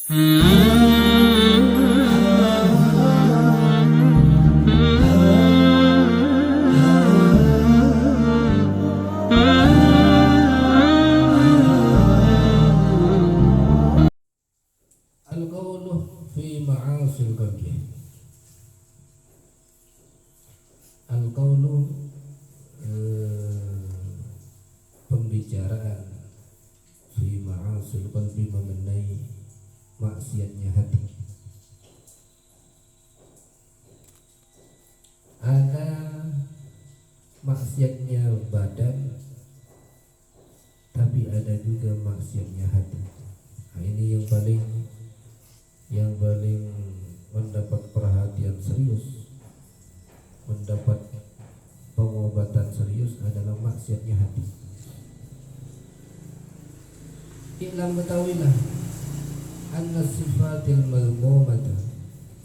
Al-qawlu fi ma'asil qalbi. Al-qawlu pembicaraan fi ma'asil qalbi mengenai maksiatnya hati. Ada maksiatnya badan, tapi ada juga maksiatnya hati. Nah, ini yang paling mendapat perhatian serius, mendapat pengobatan serius adalah maksiatnya hati. I'lam, ketahuilah, anna sifatil mazmumata,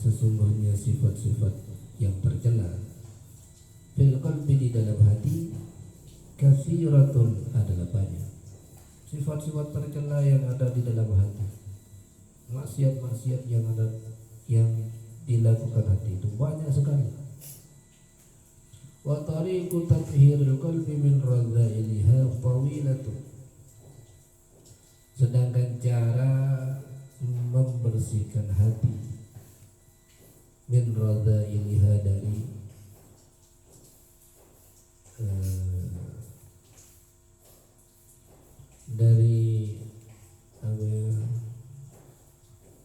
sesungguhnya sifat-sifat yang tercela fil qalbi, di dalam hati, katsiratun, adalah banyak. Sifat-sifat tercela yang ada di dalam hati, maksiat-maksiat yang dilakukan hati itu banyak sekali. Wa tariqu tathhiril qalbi min radzailiha tawilatun, sedangkan cara membersihkan hati min radzailiha, dari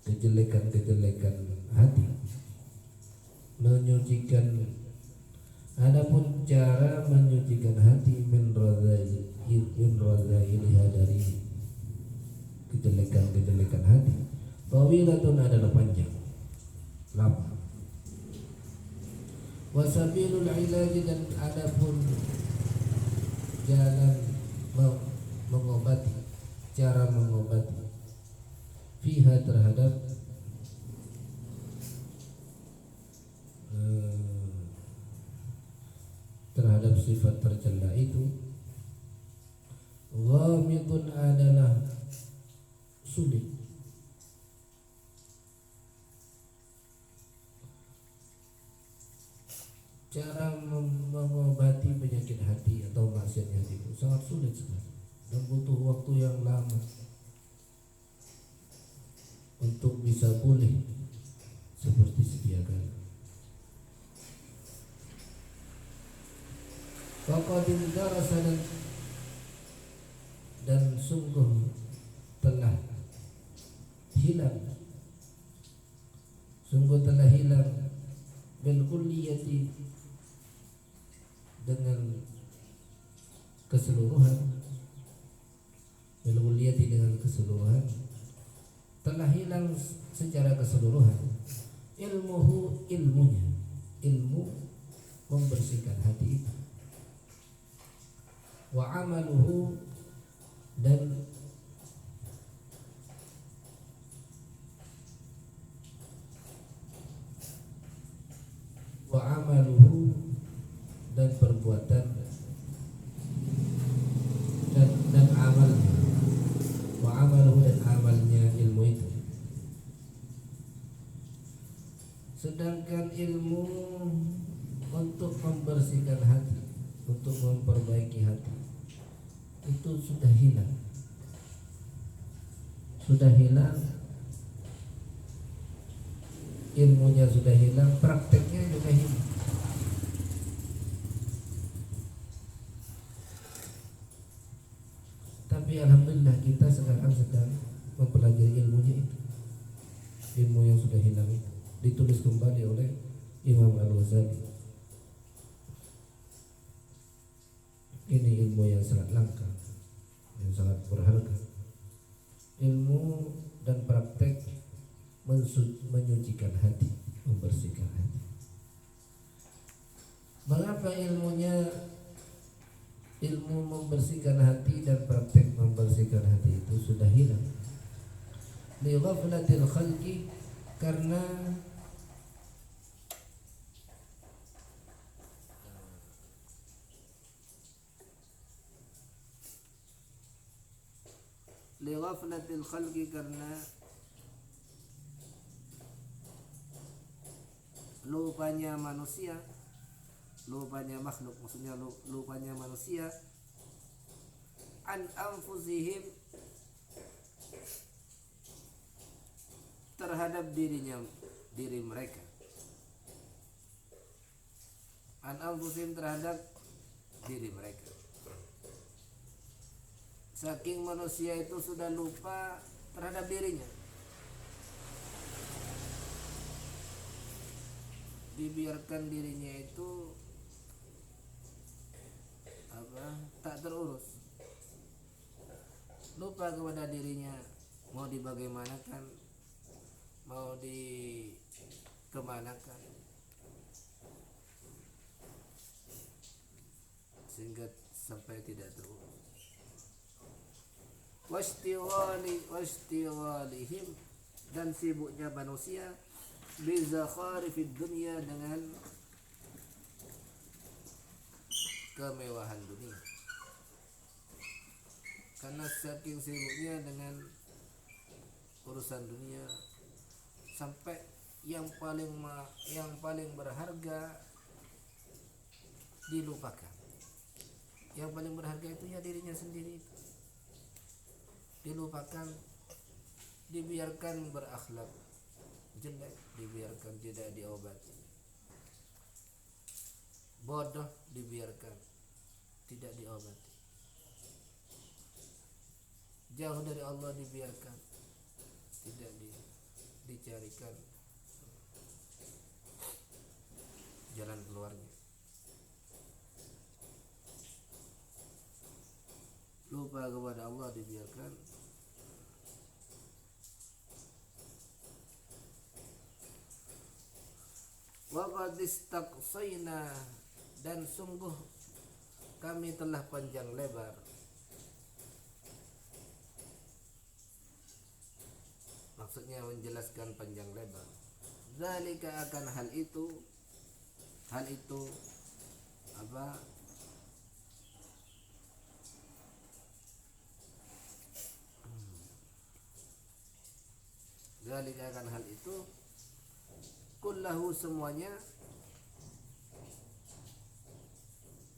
kejelekan-kejelekan hati, menyucikan. Adapun cara menyucikan hati min radzailiha, dari kejelekan-kejelekan hati, tawilatun, adalah panjang, lama. Wasabilul ilaji, dan adapun jalan mengobati, cara mengobati, fiha, terhadap sifat tercela itu, ghamidun, adalah sulit. Cara mengobati penyakit hati atau maksiat hati itu sangat sulit sekali dan butuh waktu yang lama untuk bisa pulih seperti sedia kala. Faqadin darasa, dan sungguh telah hilang bil kulliyati, dengan keseluruhan, telah hilang secara keseluruhan, ilmu membersihkan hati itu, wa amaluhu, dan perbuatan dan amalnya, wa amaluhu, dan amalnya ilmu itu. Sedangkan ilmu untuk membersihkan hati, untuk memperbaiki hati, itu sudah hilang, ilmunya sudah hilang, prakteknya juga hilang. Tapi alhamdulillah kita sekarang sedang mempelajari ilmunya itu, ilmu yang sudah hilang itu ditulis kembali oleh Imam Al-Ghazali. Ini ilmu yang sangat langka, yang sangat berharga, ilmu dan praktek menyucikan hati, membersihkan hati. Mengapa ilmu membersihkan hati dan praktek membersihkan hati itu sudah hilang? Li ghaflatil khalqi, karena li ghaflatil khalqi, karena lupanya manusia, lupanya makhluk, maksudnya lupanya manusia, an anfusihim, terhadap diri mereka, an anfusihim, terhadap diri mereka. Saking manusia itu sudah lupa terhadap dirinya, dibiarkan dirinya itu tak terurus, lupa kepada dirinya, mau dibagaimanakan, mau dikemanakan, sehingga sampai tidak terurus. Wastiwalihim, dan sibuknya manusia bizakharifid dunia, dengan kemewahan dunia. Karena saking sibuknya dengan urusan dunia, sampai yang paling berharga dilupakan. Yang paling berharga itu ya dirinya sendiri, dilupakan, dibiarkan berakhlak jelek, dibiarkan tidak diobati, bodoh dibiarkan tidak diobati, jauh dari Allah dibiarkan tidak dicarikan jalan keluarnya, lupa kepada Allah dibiarkan. Wa qad istaqsayna, dan sungguh kami telah panjang lebar, maksudnya menjelaskan panjang lebar, zalika, akan hal itu apa, zalika, akan hal itu, kullahu, semuanya,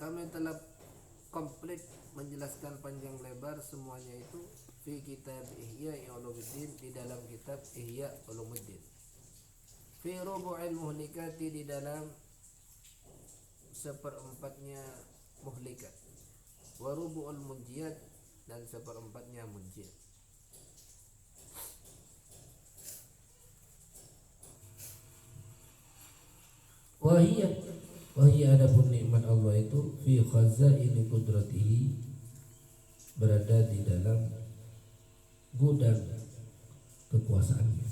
kami telah komplit menjelaskan panjang lebar semuanya itu fi kitab Ihya Ulumuddin, di dalam kitab Ihya Ulumuddin, fi rubu'il muhlikati, di dalam seperempatnya muhlikat, wa rubu'ul munjiyat, dan seperempatnya munjiyat. Wahia adapun nikmat Allah itu fi khazaini qudratihi, berada di dalam gudang kekuasaannya,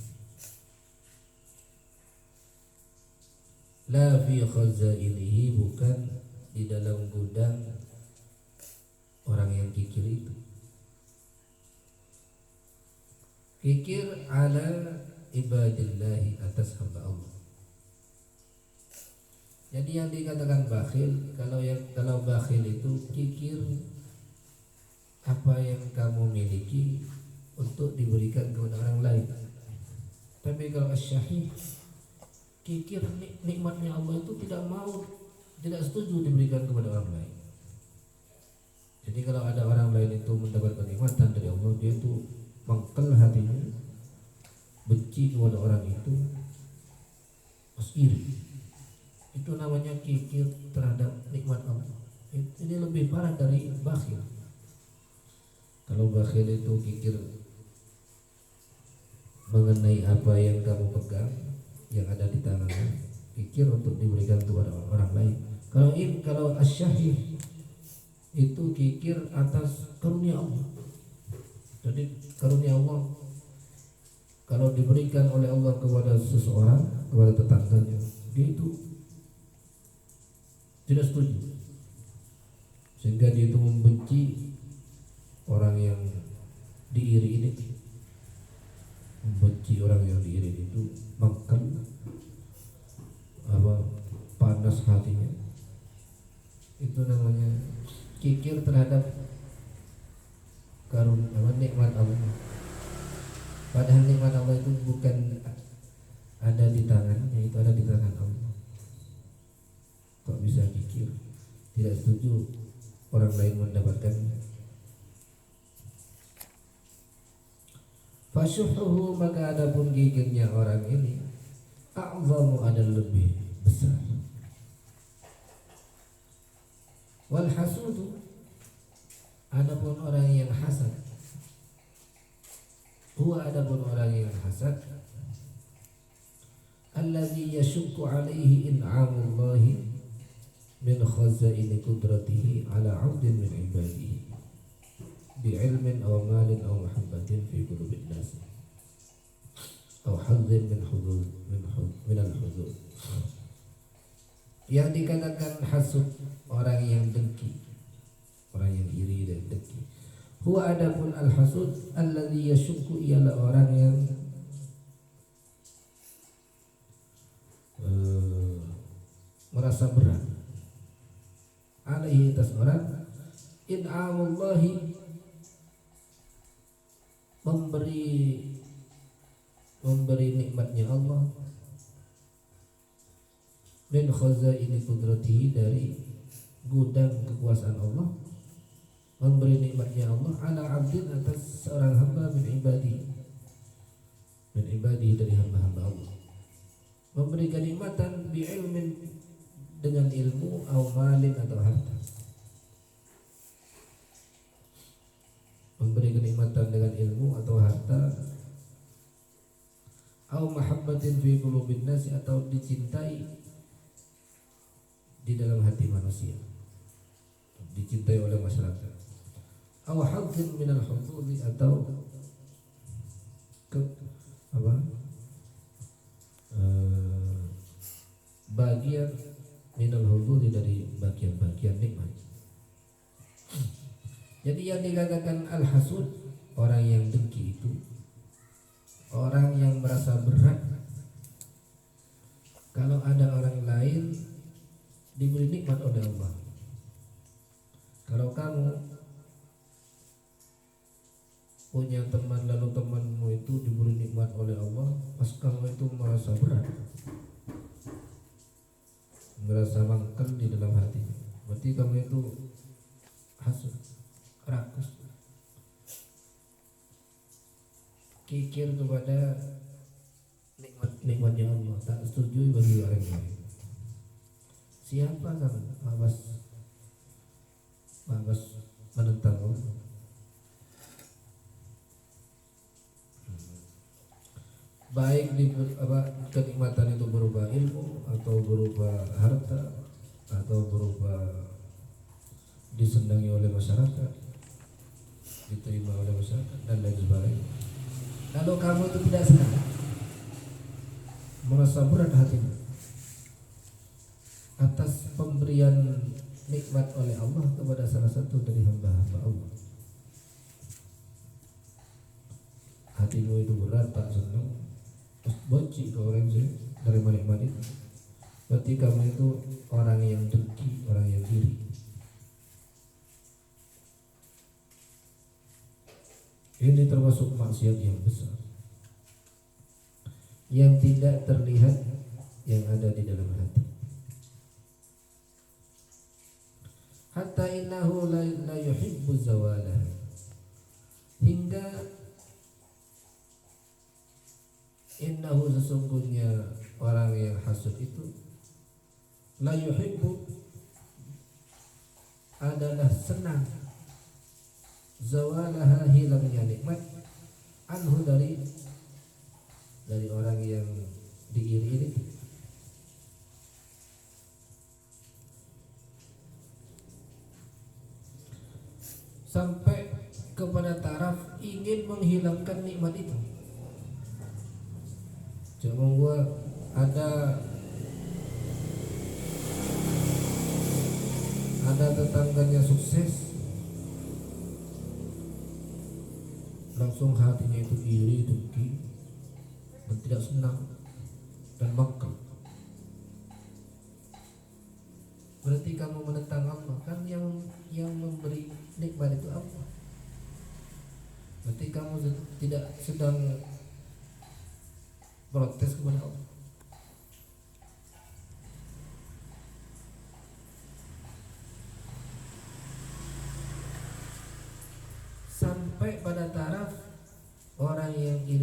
la fi khazainihi, bukan di dalam gudang orang yang kikir itu. Kikir ala ibadillahi, atas hamba Allah. Jadi yang dikatakan bakhil, kalau bakhil itu kikir apa yang kamu miliki untuk diberikan kepada orang lain. Tapi kalau asyahih, kikir nikmatnya Allah itu tidak setuju diberikan kepada orang lain. Jadi kalau ada orang lain itu mendapatkan nikmatan dari Allah, dia itu mangkel hatinya, benci kepada orang itu, iri. Itu namanya kikir terhadap nikmat Allah. Ini lebih parah dari bakhil. Kalau bakhil itu kikir mengenai apa yang kamu pegang, yang ada di tanganmu, kikir untuk diberikan kepada orang lain. Kalau asyahih itu kikir atas karunia Allah. Jadi karunia Allah kalau diberikan oleh Allah kepada seseorang, kepada tetangganya, dia itu tidak setuju, sehingga dia itu membenci orang yang diiri ini, membenci orang yang diiri itu, makan panas hatinya. Itu namanya kikir terhadap nikmat Allah. Padahal nikmat Allah itu bukan ada di tangannya, itu ada di tangan Allah. kok bisa kikir, tidak setuju orang lain mendapatkannya. Fasyuhuhu, maka adapun kikirnya orang ini a'zamu, adalah lebih besar. Wal hasudu, adapun orang yang hasad, huwa, adapun orang yang hasad, alladzi yashukku alaihi in'amullahi min khazaini qudratihi ala 'abdin min ibadihi bi'ilmin aw malin aw mahabbatin fi qulubin nas aw hadzin min al-hudud. Yang dikatakan hasud, orang yang dengki, orang yang iri dan dengki. Huwa, adapun al-hasud, alladzi yashukku, ialah orang yang merasa berat alaihi, atas orang, in'amullahi, memberi nikmatnya Allah, min khazaini qudratihi, dari gudang kekuasaan Allah, memberi nikmatnya Allah ala abdin, atas seorang hamba, min ibadi dari hamba-hamba Allah, memberi kenikmatan bi ilmin, dengan ilmu, au malin, atau harta, memberi kenikmatan dengan ilmu atau harta, au mahabbatin fi qulubin nas, atau dicintai di dalam hati manusia, dicintai oleh masyarakat, au hadzin minal hududi, atau bagian minal hududi, dari bagian-bagian nikmat. Jadi yang dikatakan al-hasud, orang yang dengki, itu orang yang merasa berat kalau ada orang lain diberi nikmat oleh Allah. Kalau kamu punya teman, lalu temanmu itu diberi nikmat oleh Allah, pas kamu itu merasa berat, merasa mangkel di dalam hati, berarti kamu itu hasud, rakus, kikir kepada nikmatnya Allah, tak setuju bagi orang lain. Siapa kamu? Babas menentang Allah. Baik kenikmatan itu berupa ilmu, atau berupa harta, atau berupa disenangi oleh masyarakat, diterima oleh masyarakat, dan lain sebagainya. Kalau kamu itu tidak senang, merasa berat hatimu atas pemberian nikmat oleh Allah kepada salah satu dari hamba-hamba Allah, hatimu itu berat, tak senang, benci ke orang dari nikmat itu, berarti kamu itu orang yang dengki, orang yang iri. Ini termasuk maksiat yang besar yang tidak terlihat, yang ada di dalam hati. Hatta innahu la yuhibbu zawalah, hingga innahu, sesungguhnya orang yang hasud itu, la yuhibbu, adalah senang, zawalaha, hilangnya nikmat, anhu, dari orang yang diiri-iri. Sampai kepada taraf ingin menghilangkan nikmat itu. Cuma gua ada tetangganya sukses, langsung hatinya itu iri, dengki, dan tidak senang dan mangkel. Berarti kamu menentang Allah, kan yang memberi nikmat itu Allah. Berarti kamu tidak sedang protes kepada Allah.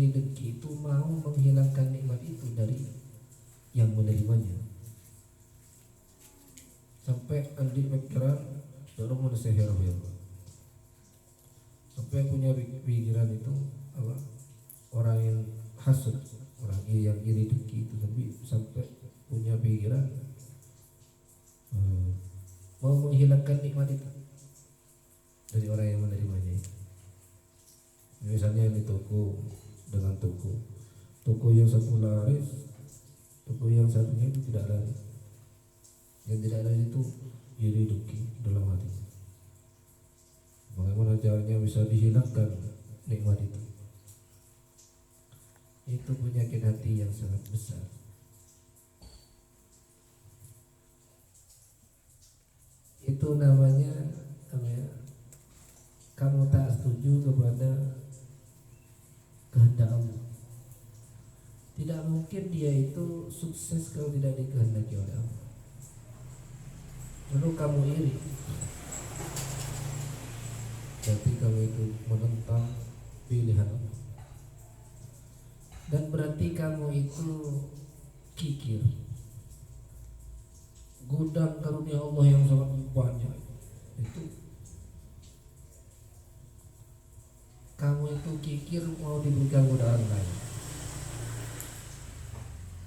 iri dengki itu mau menghilangkan nikmat itu dari yang menerimanya. Sampai Andi pikiran dorong mana sehero hero. Sampai punya pikiran itu apa? Orang yang hasud, orang yang iri dengki itu sampai punya pikiran mau menghilangkan nikmat itu dari orang yang menerimanya itu. Misalnya di toko dengan toko yang satu laris, toko yang satunya itu tidak laris. Yang tidak laris itu iri dengki dalam hati. Bagaimana caranya bisa dihilangkan nikmat itu? Itu penyakit hati yang sangat besar. Itu namanya kamu tak setuju kepada kehendak Allah. Tidak mungkin dia itu sukses kalau tidak dikehendaki oleh Allah. Lalu kamu iri, berarti kamu itu menentang pilihan Allah. Dan berarti kamu itu kikir. Gudang karunia Allah yang sangat banyak itu kamu itu kikir mau diberikan godaan lain,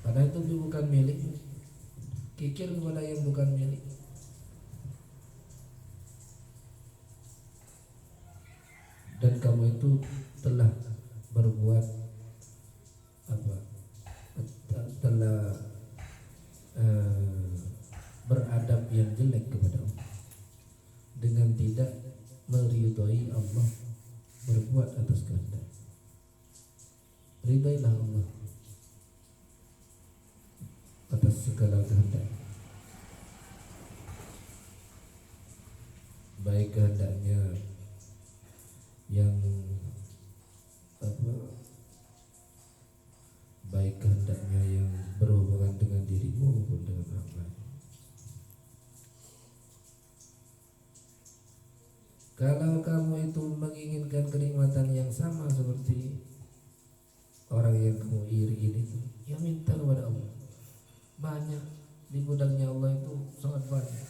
padahal itu bukan milik. Kikir kepada yang bukan milik. Dan kamu itu telah berbuat apa? Telah beradab yang jelek kepada Allah dengan tidak meridhai Allah berbuat atas kehendak. Ridailah Allah atas segala kehendak, baik kehendaknya yang baik kehendaknya yang berhubungan dengan dirimu maupun dengan orang lain. Kalau kamu itu menginginkan kenikmatan yang sama seperti orang yang kamu iri ini, ya minta kepada Allah. Banyak di gudangnya Allah itu sangat banyak.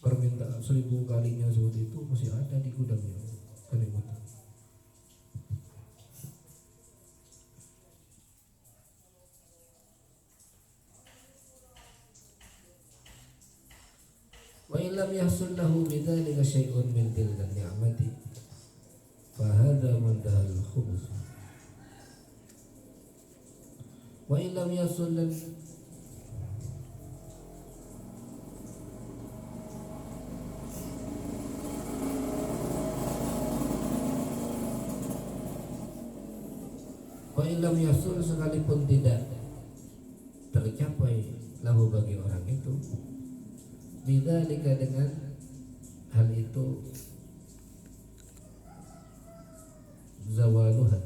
Permintaan 1000 kalinya seperti itu masih ada di gudangnya kenikmatan. Wa illam yahsul lahu bidzalika syai'un min tilka ni'mati fa hadha mundahal khubus. Wa illam yahsul wa illam yahsul sekalipun tidak tercapai lahu bagi orang itu bidzalika dengan hal itu zawaluha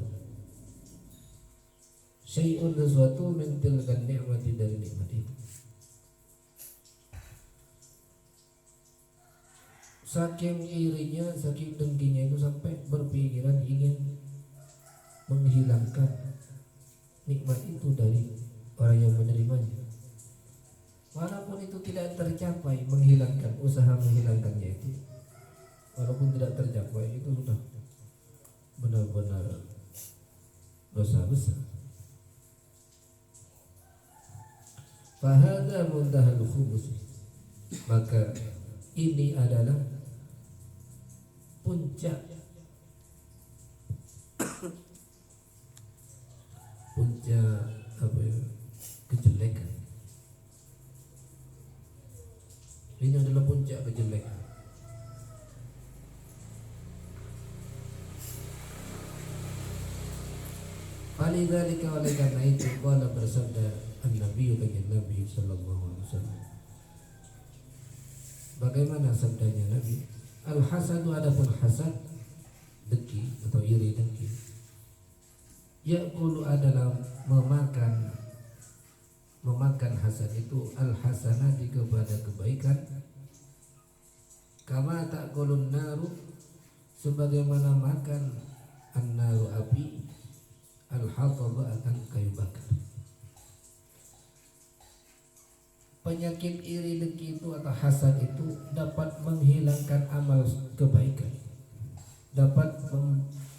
syai'un sesuatu min tilkan ni'mati dari nikmat itu. Saking irinya, saking dengkinya itu sampai berpikiran ingin menghilangkan nikmat itu dari orang yang menerimanya. Walaupun itu tidak tercapai, usaha menghilangkannya itu, walaupun tidak tercapai, itu sudah benar-benar dosa besar. Fahadha muntahal khubus, maka ini adalah puncak kejelekan. Ini adalah puncak kejelekan. Falidzalika, oleh karena itu, qala bersabda an-Nabi bagi Nabi sallallahu alaihi wasallam. Bagaimana sabdanya Nabi? Al-hasadu, adapun hasad, dengki atau iri dengki, ya'kulu adalah memakan hasad itu al-hasanati kepada kebaikan, kama ta'kulun naru sebagaimana makan an-naru api, al-hatab akan kayu bakar. Penyakit iri dengki itu atau hasad itu dapat menghilangkan amal kebaikan, dapat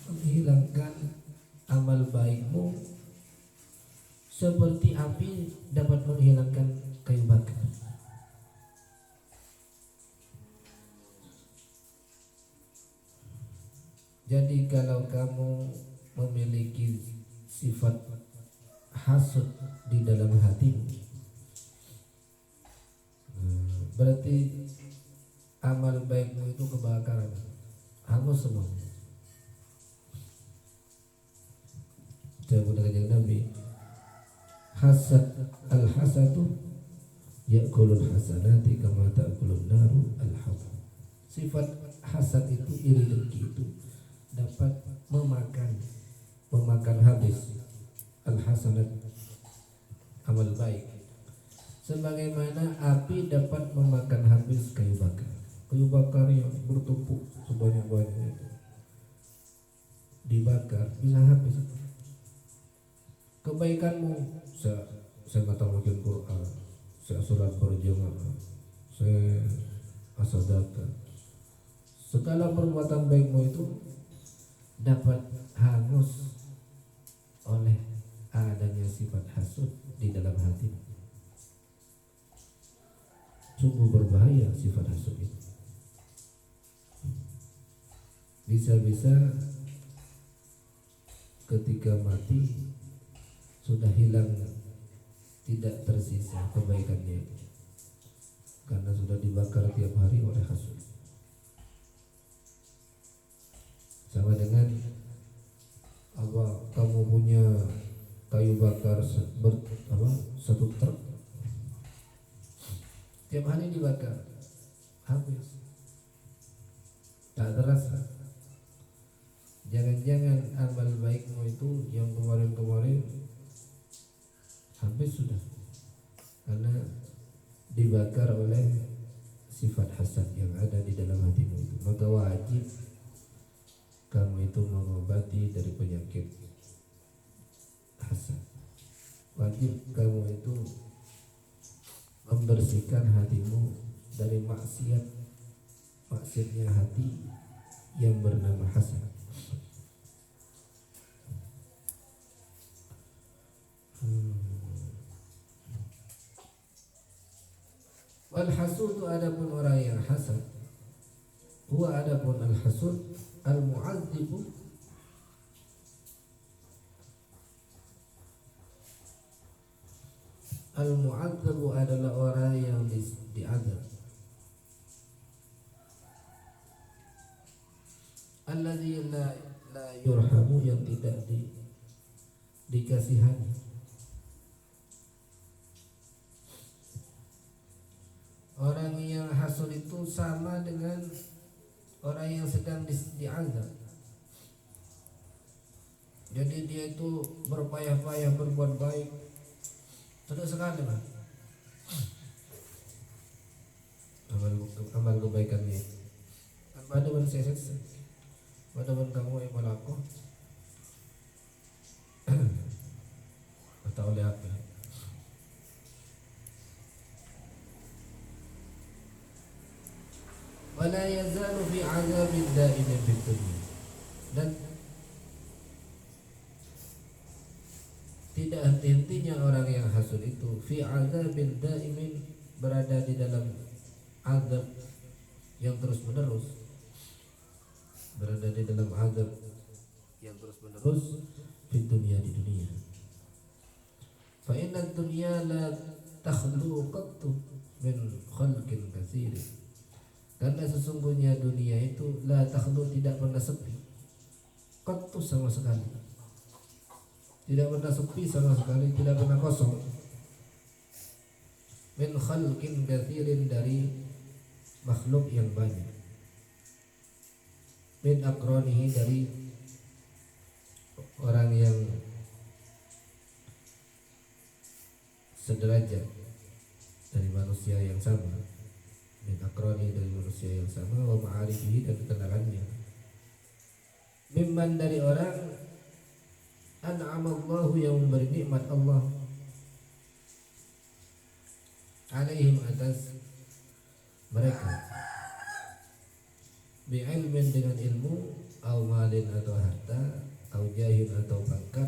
menghilangkan amal baikmu seperti api dapat menghilangkan kayu bakar. Jadi kalau kamu memiliki sifat hasud di dalam hatimu, berarti amal baikmu itu kebakaran, hangus semua. Saya dengan Nabi, hasad al-hasadu ya'kulul hasanati kama ta'kulun naru al-hatab. Sifat hasad itu, iri dengki itu dapat memakan habis al-hasanat, amal baik, sebagaimana api dapat memakan habis kayu bakar. Kayu bakar yang bertumpuk sebanyak-banyaknya itu dibakar bisa habis. Kebaikanmu, saya ngatakan Quran, saya sholat berjamaah, saya sedekah, segala perbuatan baikmu itu dapat hangus oleh adanya sifat hasud di dalam hati. Sungguh berbahaya sifat hasud itu. Bisa-bisa ketika mati sudah hilang, tidak tersisa kebaikannya karena sudah dibakar tiap hari oleh hasud. Sama dengan kamu punya kayu bakar satu truk, tiap hari dibakar habis, tak terasa. Jangan-jangan amal baikmu itu yang kemarin-kemarin habis sudah karena dibakar oleh sifat hasad yang ada di dalam hatimu itu. Maka wajib kamu itu mengobati dari penyakit hasad. Wajib kamu itu membersihkan hatimu dari maksiatnya hati yang bernama hasad. Wal hasudu, adapun orang yang hasad, huwa adapun al hasud al mu'adzibu, al mu'adzibu adalah orang yang diazab, alladzi la yurhamu, yang tidak dikasihani. Orang yang hasud itu sama dengan orang yang sedang diazab. Jadi dia itu berpayah-payah berbuat baik, terus sekali lah amal kebaikannya. Pada manusia seksa, pada kamu yang melakukan atau oleh apa? Wala yazalu fi azabin da'imin fid dunya, dan tidak henti-hentinya orang yang hasud itu fi azabin da'imin, berada di dalam azab yang terus menerus, berada di dalam azab yang terus menerus fid dunya, di dunia. Fa inna dunya la takhlu qattu min khalqin katsirin, karena sesungguhnya dunia itu la takhlu, tidak pernah sepi, qattu sama sekali, tidak pernah sepi sama sekali, tidak pernah kosong, min khalqin katsirin, dari makhluk yang banyak, min akronihi, dari orang yang sederajat, dari manusia yang sama, min akroni, dari manusia yang sama, wa ma'arifihi, dan kenalannya, iman dari orang an'amallahu yang memberi nikmat Allah alaihim atas mereka bi'ilmin dengan ilmu au malin atau harta au jahin atau pangkat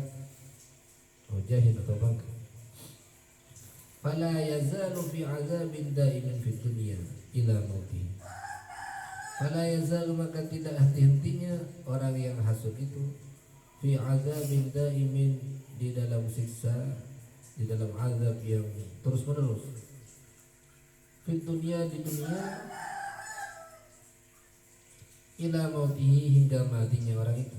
fala yazalu fi azabin daimin fid dunya ila mautih. Fala yazalu maka tidak henti-hentinya orang yang hasud itu fi azabin daimin di dalam siksa, di dalam azab yang terus menerus fid dunya di dunia ila mautihi hingga matinya orang itu.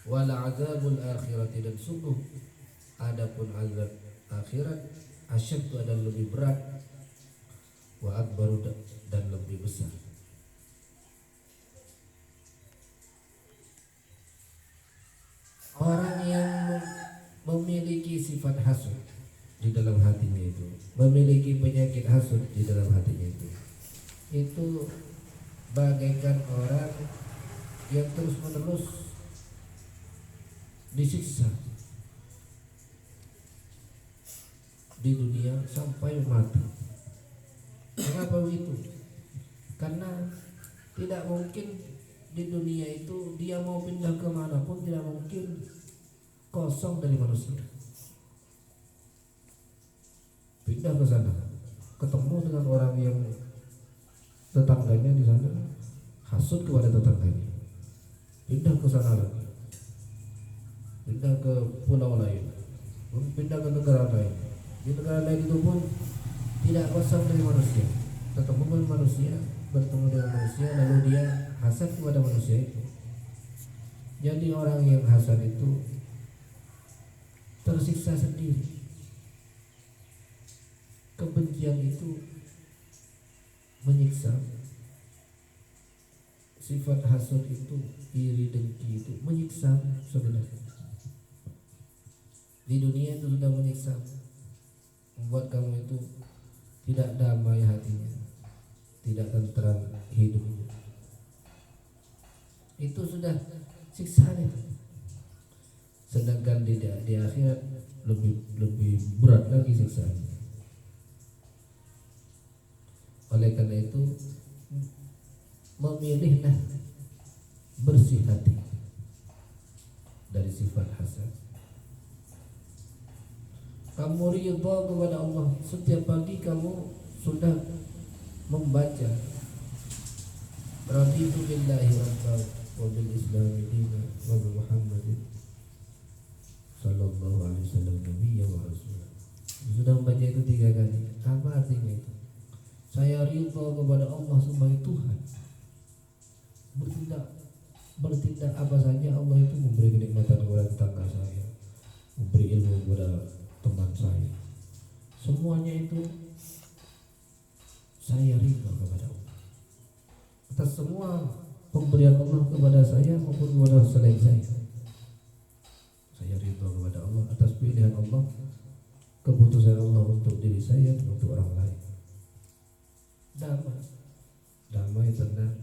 Wala azabul akhirati dan sungguh adapun azab akhirat asyaddu adalah lebih berat wa akbaru dan lebih besar. Orang yang memiliki sifat hasud di dalam hatinya itu, memiliki penyakit hasud di dalam hatinya itu bagaikan orang yang terus menerus disiksa di dunia sampai mati. Kenapa begitu? Karena tidak mungkin di dunia itu dia mau pindah kemana pun tidak mungkin kosong dari manusia. Pindah ke sana, ketemu dengan orang yang tetangganya di sana hasut kepada tetangganya, pindah ke sana lagi, pindah ke pulau lain, pindah ke negara lain. Di negara lain itu pun tidak kosong dari manusia, ketemu dengan manusia, bertemu dengan manusia, lalu dia hasad kepada manusia itu. Jadi orang yang hasad itu tersiksa sendiri. Kebencian itu menyiksa. Sifat hasad itu, iri dengki itu menyiksa sebenarnya. Di dunia itu sudah menyiksa, membuat kamu itu tidak damai hatinya, tidak tentram hidupnya. Itu sudah siksaan itu. Sedangkan di akhirat lebih berat lagi siksaannya. Oleh karena itu memilihlah bersih hati dari sifat hasad. Kamu ridha kepada Allah, setiap pagi kamu sudah membaca raditu billahi rabban wa bil islami dinan wa bi Muhammadin sallallahu alaihi wasallam nabiyyan wa rasulah. Sudah membaca itu 3 kali. Apa artinya itu? Saya ridha kepada Allah sebagai Tuhan. Bertindak apa saja Allah itu memberi kenikmatan kepada tetangga saya, memberi ilmu kepada teman saya. Semuanya itu saya ridha kepada Allah atas semua pemberian Allah kepada saya maupun kepada selain saya. Saya ridha kepada Allah atas pilihan Allah, keputusan Allah untuk diri saya dan untuk orang lain. Damai, tenang.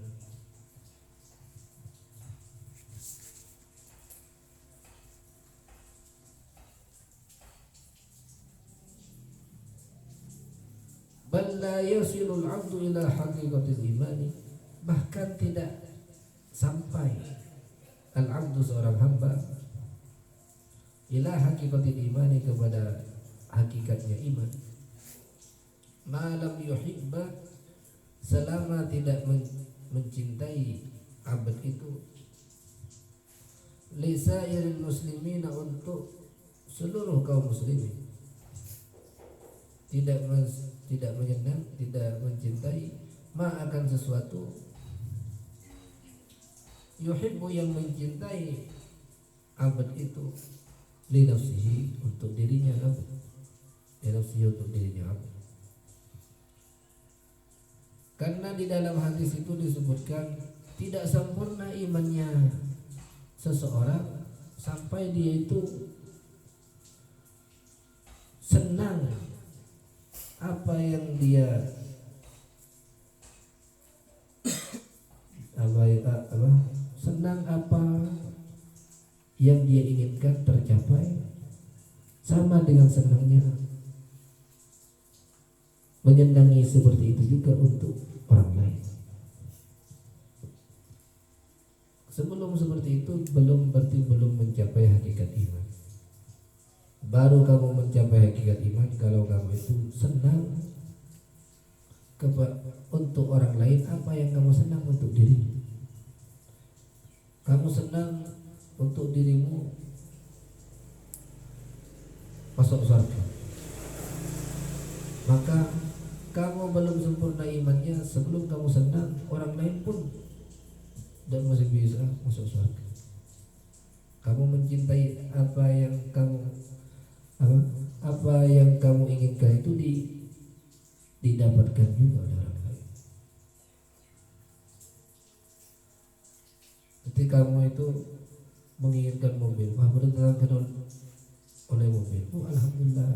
Bal la yasilul 'abdu ila haqiqatil imani, bahkan tidak sampai al-'abdu seorang hamba ila haqiqatil imani kepada hakikatnya iman. Ma lam yuhibba, selama tidak mencintai abad itu lisairil muslimina, untuk seluruh kaum muslimin, tidak menyenang, tidak mencintai ma akan sesuatu yuhibbu yang mencintai abad itu li nafsihi, untuk dirinya abad, li nafsihi, untuk dirinya abad. Karena di dalam hadis itu disebutkan tidak sempurna imannya seseorang sampai dia itu senang apa yang dia senang apa yang dia inginkan tercapai, sama dengan senangnya menyenangi seperti itu juga untuk orang lain. Sebelum seperti itu berarti belum mencapai hakikat iman. Baru kamu mencapai hakikat iman kalau kamu itu senang untuk orang lain apa yang kamu senang untuk dirimu. Kamu senang untuk dirimu masuk surga, maka kamu belum sempurna imannya sebelum kamu senang orang lain pun dan masih bisa masuk surga. Kamu mencintai apa yang kamu inginkan itu didapatkan juga oleh orang lain. Ketika kamu itu menginginkan mobil, berdatangkan oleh mobil, alhamdulillah,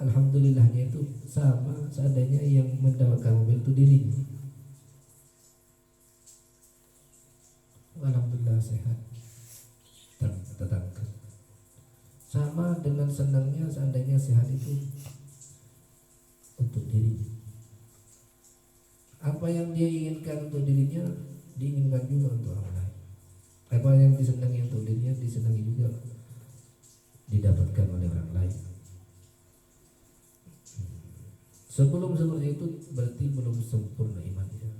alhamdulillahnya itu sama seandainya yang mendapatkan mobil itu dirinya. Alhamdulillah sehat, tetangga. Sama dengan senangnya seandainya sehat itu untuk dirinya. Apa yang dia inginkan untuk dirinya diinginkan juga untuk orang lain. Apa yang disenangi untuk dirinya disenangi juga didapatkan oleh orang lain. Sebelum seperti itu berarti belum sempurna imannya.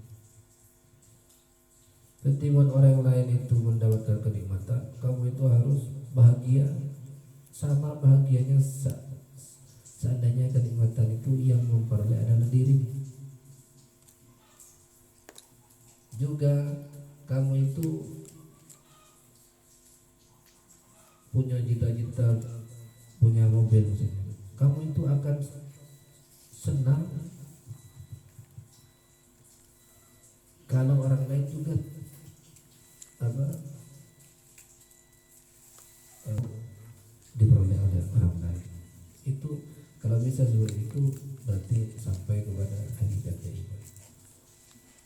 Ketika orang lain itu mendapatkan kenikmatan, kamu itu harus bahagia sama bahagianya seandainya kenikmatan itu yang memperoleh adalah dirimu. Juga kamu itu punya cita-cita punya mobil misalnya, kamu itu akan senang kalau orang lain juga diperoleh oleh orang lain. Itu kalau bisa seperti itu berarti sampai kepada hakikat iman.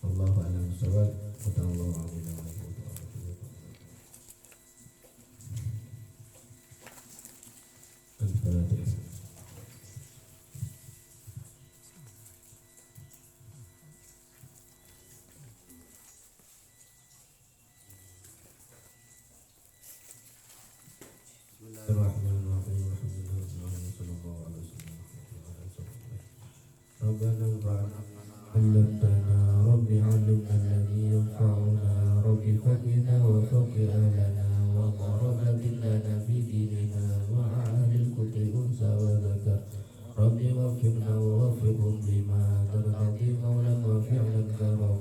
Allahu a'lam bishawab. Wallahu a'lam. Al-Fatihah. Rabbana علمتنا رب علمنا الذي ينفعنا رب فقنا وفقر لنا وقربة لنا في ديننا وعن الكتب أنثى وذكر رب وفقنا ووفقهم لما ترتضي قولا وفعلا كرما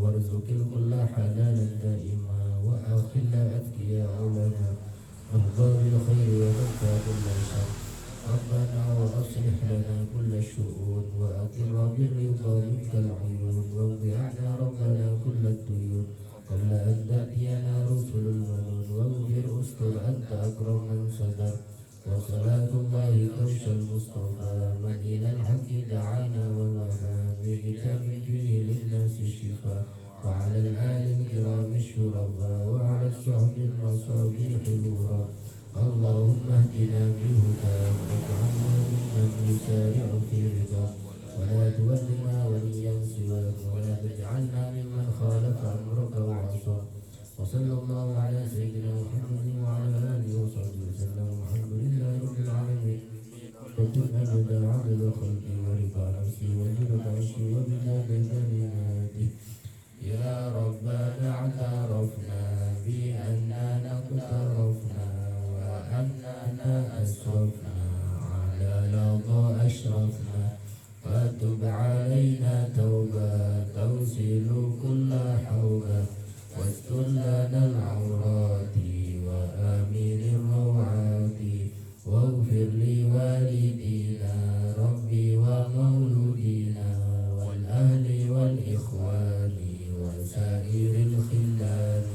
وارزق الكل حلالا دائما وأخل أذكياء لنا نهضى بالخير وننفى كل شر ربنا وأصلح لنا كل الشؤون وأقر بالرضا منك العيون واقض عنا ربنا كل الديون قبل أن تأتينا رسل المنون واغفر استر أنت أكرم من صدر وصلاة الله كرش المصطفى من إلى الحق دعانا والوفى بكتاب فيه للناس الشفاء وعلى الآل الكرام الشرفاء وعلى الصحب المصابيح الغرى اللهم اهدنا بهداك واجعلنا ممن يسارع في رضاك ولا تولنا وليا سواك ولا تجعلنا ممن خالف امرك وعصاك وصلى الله على سيدنا محمد وعلى اله وصحبه وسلم والحمد لله رب العالمين وكنا بدا عدد خلقي ورضا نفسي وزنة عرشي وبداد كلماتي يا ربنا اعترفنا بأننا اقترفنا وأننا أسرفنا على لظى أشرفنا فتب علينا توبة توصل كل حوبة واستر لنا العورات وآمن الروعات واغفر لوالدينا ربي ومولودينا والأهل والإخوان وسائر الخلان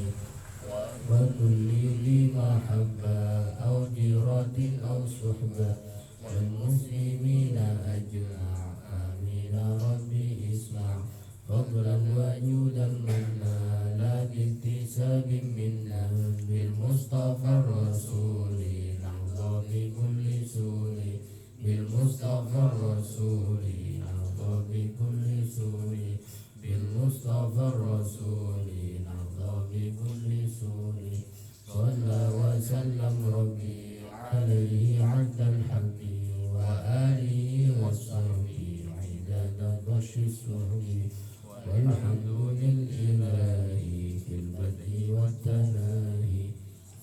وكل ذي محبة أو جيرة أو صحبة والمسلمين أجمع آمين ربي اسمع فضلا الصحب والحمد لله في البدء والتناهي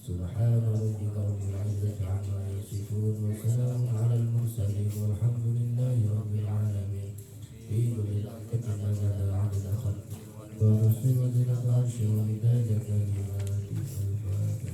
سبحان ربك رب العزة عما يصفون وسلام على المرسلين والحمد لله رب العالمين في كل لحظة عدد خلقه ورسل وزنة عرشه ومداد كلماته الفاتحة.